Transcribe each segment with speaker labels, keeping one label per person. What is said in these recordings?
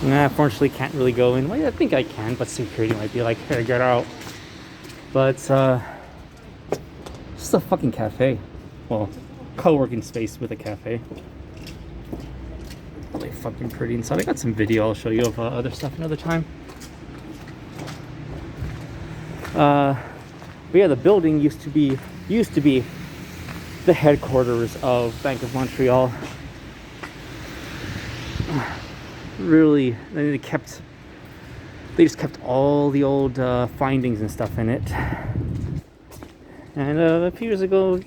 Speaker 1: Nah, unfortunately can't really go in. Well, I think I can, but security might be like, hey, get out. But just a fucking cafe. Well, co-working space with a cafe. Really fucking pretty inside. I got some video I'll show you of other stuff another time. But yeah, the building used to be the headquarters of Bank of Montreal. Really, they just kept all the old findings and stuff in it. And a few years ago,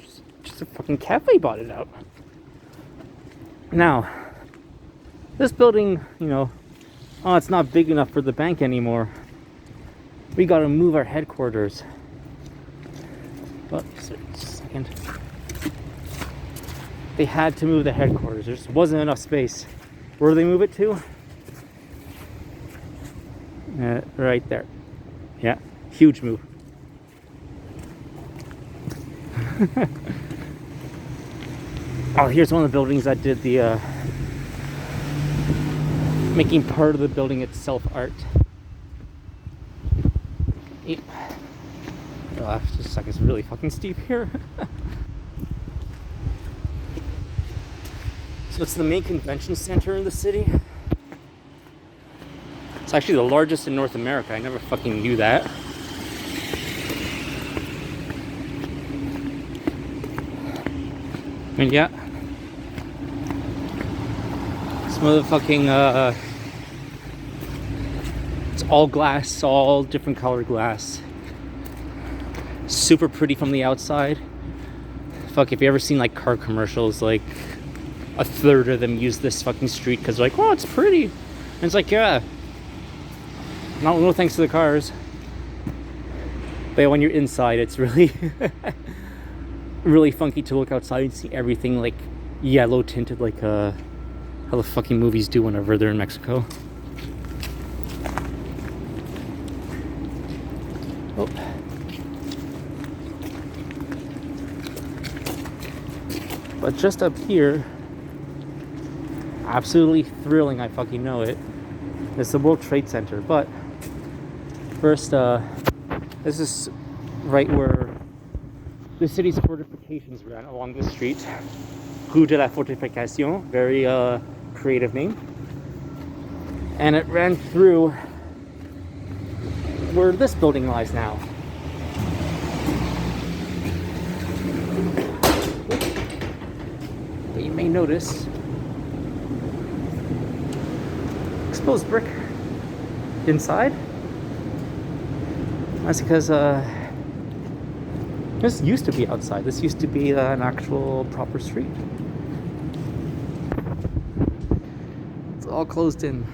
Speaker 1: just a fucking cafe bought it out. Now, this building, it's not big enough for the bank anymore. We gotta move our headquarters. Well, just a second. They had to move the headquarters. There just wasn't enough space. Where do they move it to? Right there. Yeah, huge move. Oh, here's one of the buildings that did the making part of the building itself art. Yep. Oh, just a second, it's really fucking steep here. So it's the main convention center in the city. It's actually the largest in North America. I never fucking knew that. And yeah, some of the fucking it's all glass, all different colored glass. Super pretty from the outside. Fuck, if you ever seen like car commercials, like a third of them use this fucking street because they're like, oh, it's pretty. And it's like, yeah, no thanks to the cars. But when you're inside, it's really really funky to look outside and see everything like yellow tinted, like how the fucking movies do whenever they're in Mexico. Oh. But just up here, absolutely thrilling, I fucking know it, it's the World Trade Center. But first, this is right where the city's fortifications ran, along this street. Rue de la Fortification, very creative name. And it ran through where this building lies now. But you may notice exposed brick inside. That's because this used to be outside. This used to be an actual proper street. It's all closed in.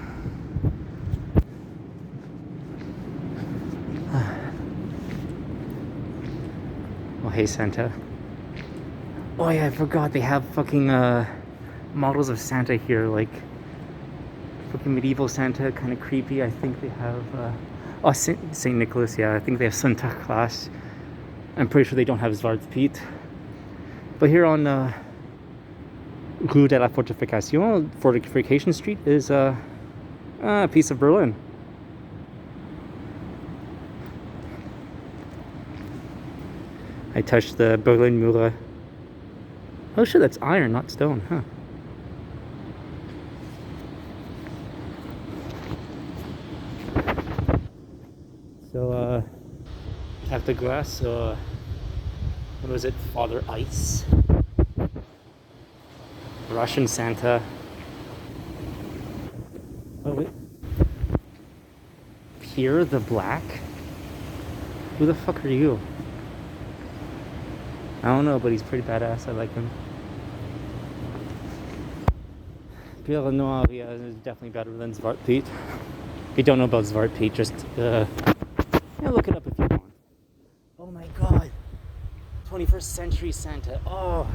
Speaker 1: Oh, hey, Santa. Oh yeah, I forgot they have fucking models of Santa here, like fucking medieval Santa, kind of creepy. I think they have Saint Nicholas. Yeah, I think they have Santa Claus. I'm pretty sure they don't have Zwarte Piet. But here on Rue de la Fortification Street is a piece of Berlin. I touched the Berlin Mure. Oh shit, that's iron, not stone, huh? So, after glass, what was it? Father Ice. Russian Santa. Oh, wait. Pierre the Black? Who the fuck are you? I don't know, but he's pretty badass. I like him. Pierre le Noir, yeah, is definitely better than Zwarte Piet. If you don't know about Zwarte Piet, just look it up if you want. Oh my god. 21st century Santa. Oh,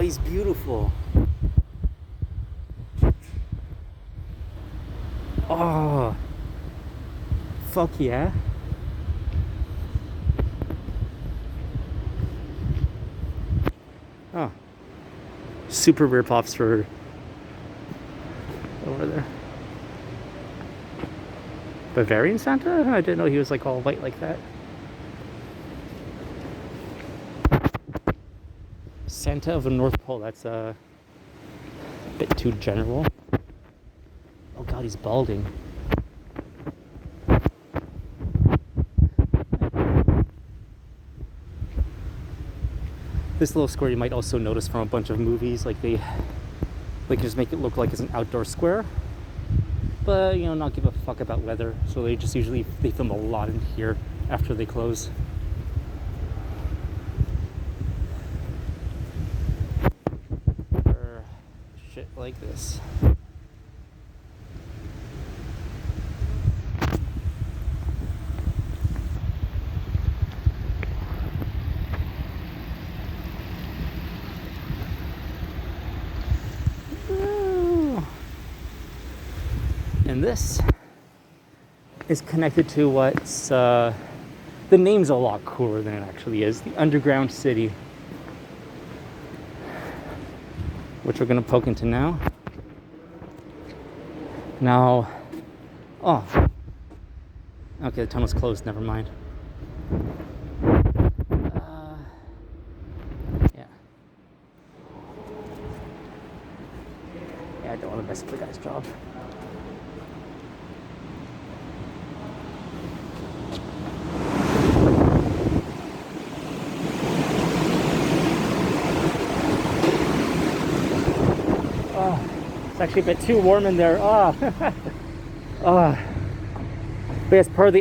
Speaker 1: he's beautiful. Oh, fuck yeah. Oh, super rip-offs for over there. Bavarian Santa? I didn't know he was like all white like that. Santa of the North Pole, that's a bit too general. Oh god, he's balding. This little square you might also notice from a bunch of movies, like they just make it look like it's an outdoor square, but you know, not give a fuck about weather, so they just usually film a lot in here after they close. Or shit like this. And this is connected to what's the name's a lot cooler than it actually is, the underground city, which we're gonna poke into now. Oh, okay, the tunnel's closed, never mind. Yeah, I don't want to mess up the guy's job. It's actually a bit too warm in there. But it's part of the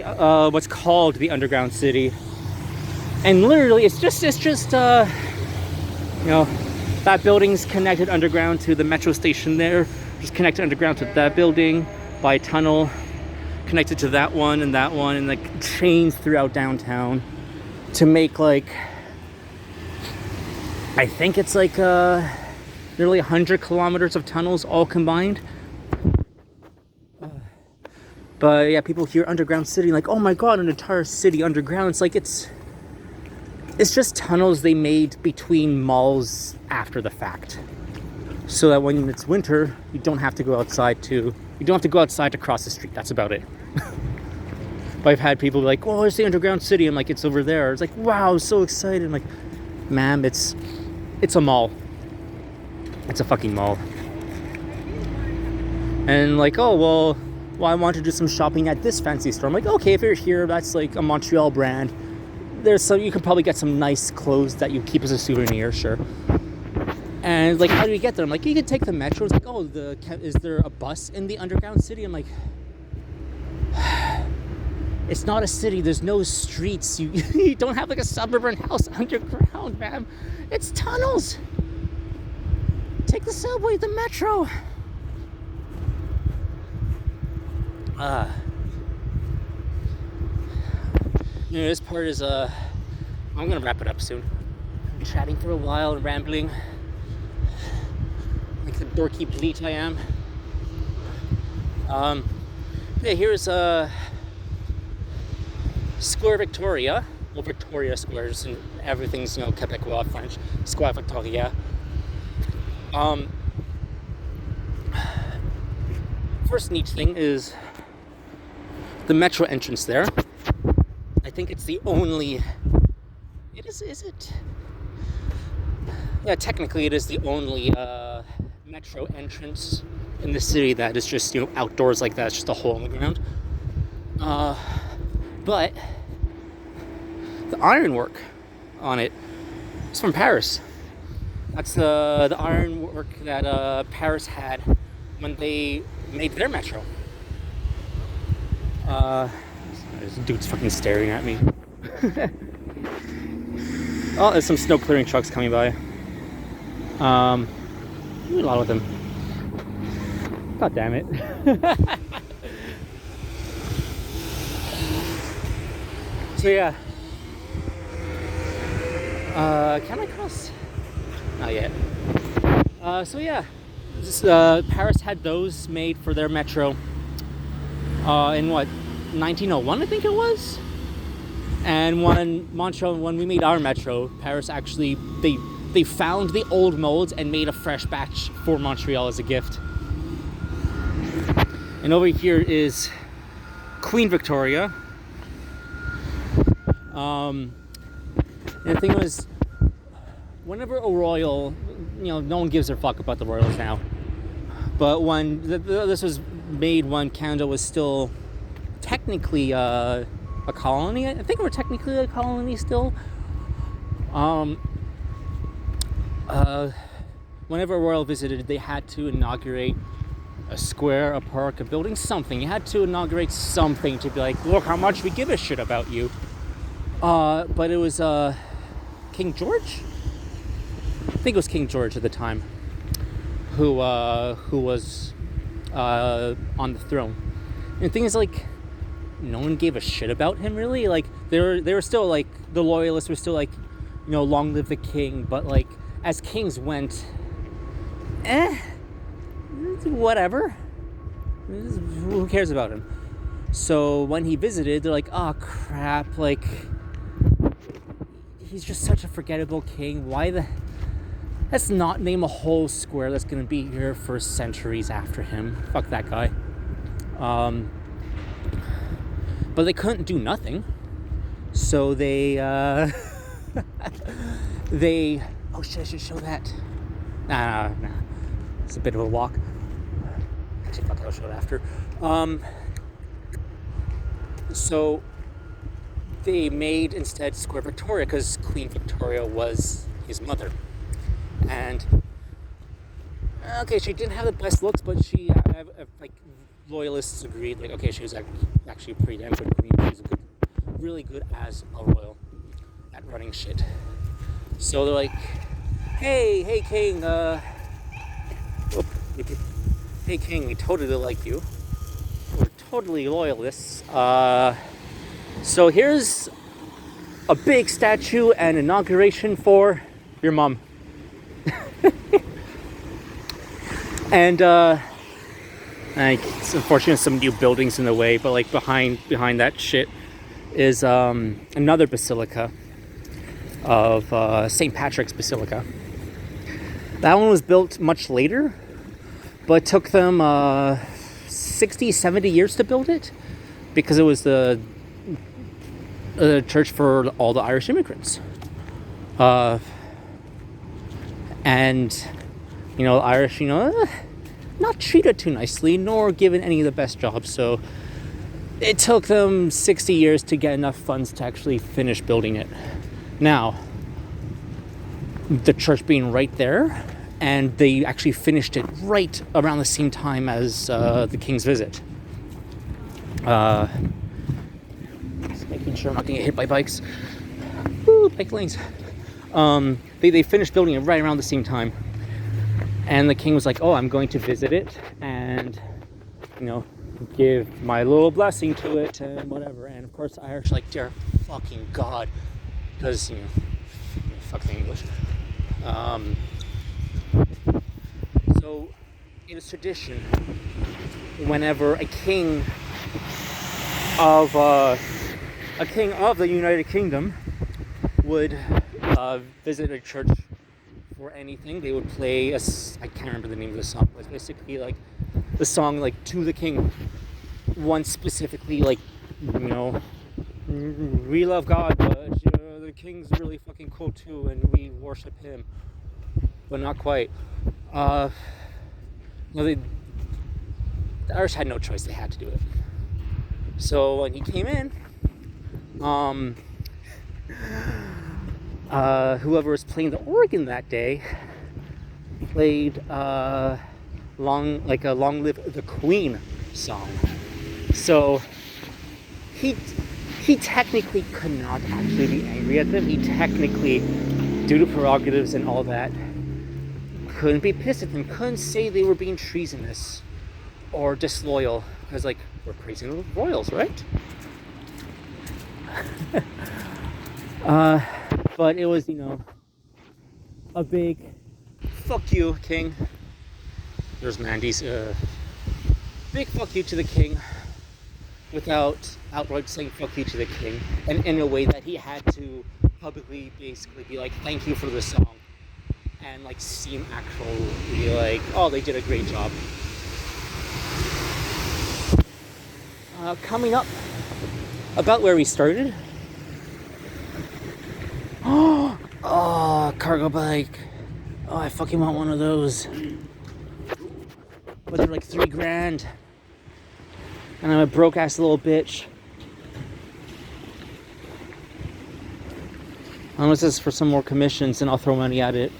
Speaker 1: what's called the underground city, and literally it's just you know, that building's connected underground to the metro station there, just connected underground to that building by a tunnel, connected to that one, and like chains throughout downtown to make like, I think it's like nearly 100 kilometers of tunnels all combined. But yeah, people hear underground city like, oh my god, an entire city underground. It's like it's just tunnels they made between malls after the fact, so that when it's winter you don't have to go outside to cross the street. That's about it. But I've had people be like, oh, it's the underground city. I'm like, it's over there. It's like, wow, I'm so excited. I'm like, ma'am, it's a mall. It's a fucking mall. And like, oh, well, I want to do some shopping at this fancy store. I'm like, okay, if you're here, that's like a Montreal brand. You can probably get some nice clothes that you keep as a souvenir, sure. And like, how do you get there? I'm like, you can take the metro. It's like, oh, is there a bus in the underground city? I'm like, it's not a city. There's no streets. You don't have like a suburban house underground, man. It's tunnels. Take the subway, the metro. You know, this part is I'm gonna wrap it up soon. I've been chatting for a while and rambling like the dorky bleat I am. Yeah, here's Square Victoria. Well, Victoria Squares, and everything's, you know, Quebecois, French. Square Victoria. First neat thing is the metro entrance there. I think it's the only... is it? Yeah, technically it is the only metro entrance in the city that is just, you know, outdoors like that. It's just a hole in the ground. But the ironwork on it is from Paris. That's the ironwork that Paris had when they made their metro. This dude's fucking staring at me. Oh, there's some snow clearing trucks coming by. A lot of them. God damn it. So yeah. Can I cross? Not yet. So yeah. Paris had those made for their metro. In what? 1901, I think it was. And when we made our metro, Paris actually they found the old molds and made a fresh batch for Montreal as a gift. And over here is Queen Victoria. And the thing was, whenever a royal, no one gives a fuck about the royals now. But when this was made when Canada was still technically a colony, I think we're technically a colony still. Whenever a royal visited, they had to inaugurate a square, a park, a building, something. You had to inaugurate something to be like, look how much we give a shit about you. But it was King George? I think it was King George at the time who was on the throne. And the thing is, like, no one gave a shit about him, really. Like, they were still, like, the loyalists were still, like, long live the king. But, like, as kings went, whatever. Who cares about him? So when he visited, they're like, oh, crap, like, he's just such a forgettable king. Let's not name a whole square that's going to be here for centuries after him. Fuck that guy. But they couldn't do nothing. So they, oh shit, I should show that. Nah. It's a bit of a walk. Actually, fuck it, I'll show it after. So they made instead Square Victoria because Queen Victoria was his mother. And okay, she didn't have the best looks, but she, like, loyalists agreed, like, okay, she was actually a pretty damn good queen. She was really good as a royal at running shit. So they're like, hey king, hey king, we totally like you. We're totally loyalists. So here's a big statue and inauguration for your mom. And it's unfortunate some new buildings in the way, but like behind that shit is another basilica of St. Patrick's Basilica. That one was built much later, but took them 60, 70 years to build it because it was the church for all the Irish immigrants. And Irish, not treated too nicely, nor given any of the best jobs. So it took them 60 years to get enough funds to actually finish building it. Now, the church being right there, and they actually finished it right around the same time as the king's visit. Just making sure I'm not going to get hit by bikes. Woo, bike lanes. They finished building it right around the same time. And the king was like, oh, I'm going to visit it and, give my little blessing to it and whatever. And of course, the Irish like, dear fucking God, because, fuck the English. So it is tradition whenever a king of the United Kingdom would visit a church for anything, they would play I can't remember the name of the song, but it's basically like the song like to the king. One specifically, like, we love God, but the king's really fucking cool too, and we worship him, but not quite. The Irish had no choice; they had to do it. So when he came in, whoever was playing the organ that day played Long Live the Queen song. So he technically could not actually be angry at them. He technically, due to prerogatives and all that, couldn't be pissed at them. Couldn't say they were being treasonous or disloyal, because like, we're praising the royals, right? But it was, a big fuck you, king. There's Mandy's big fuck you to the king without outright saying fuck you to the king, and in a way that he had to publicly basically be like, thank you for the song, and like seem actually like, oh, they did a great job. Coming up about where we started. Oh, cargo bike. Oh, I fucking want one of those. But they're like $3,000. And I'm a broke ass little bitch. Unless it's for some more commissions, and I'll throw money at it.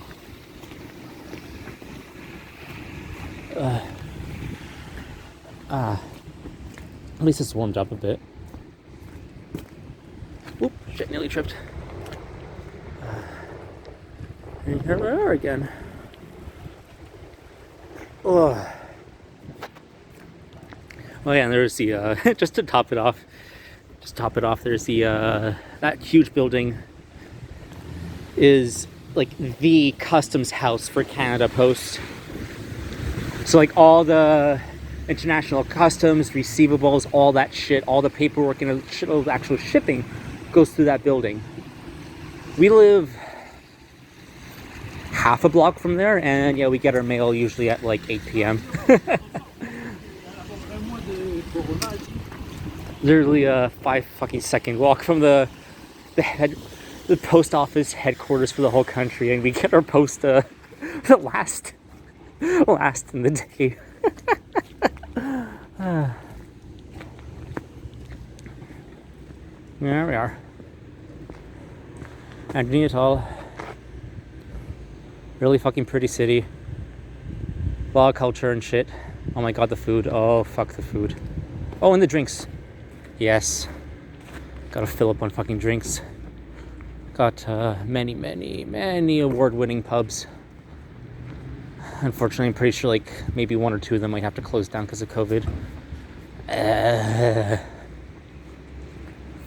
Speaker 1: At least it's warmed up a bit. Oop, shit, nearly tripped. And here we are again. Oh. Oh yeah, and there's the, just to top it off, there's the, that huge building is like the customs house for Canada Post. So like all the international customs, receivables, all that shit, all the paperwork and a shitload of actual shipping goes through that building. We live half a block from there, and yeah, we get our mail usually at like 8 p.m. Literally a 5-fucking-second walk from the post office headquarters for the whole country, and we get our post the last in the day. There we are. Underneath it all, really fucking pretty city. A lot of culture and shit. Oh my god, the food. Oh, fuck the food. Oh, and the drinks. Yes. Gotta fill up on fucking drinks. Got many award-winning pubs. Unfortunately, I'm pretty sure like maybe one or two of them might have to close down because of COVID.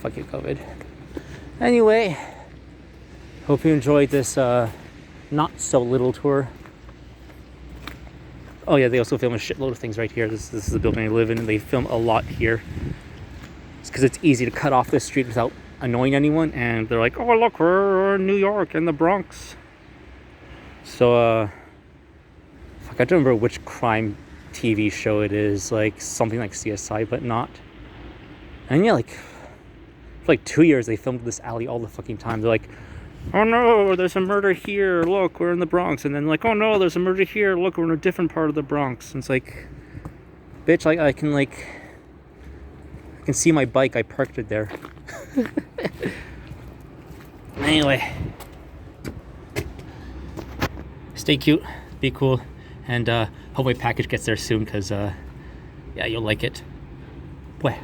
Speaker 1: Fuck you, COVID. Anyway, hope you enjoyed this not so little tour. Oh yeah, they also film a shitload of things right here. This is the building I live in, and they film a lot here. It's because it's easy to cut off this street without annoying anyone, and they're like, oh look, we're in New York in the Bronx. So fuck, I don't remember which crime TV show it is, like something like CSI, but not. And yeah, like for like 2 years they filmed this alley all the fucking time. They're like, oh no, there's a murder here, look, we're in the Bronx. And then like, oh no, there's a murder here, look, we're in a different part of the Bronx. And it's like, bitch, I can see my bike, I parked it there. Anyway, stay cute, be cool, and hope my package gets there soon, because yeah, you'll like it. Boy.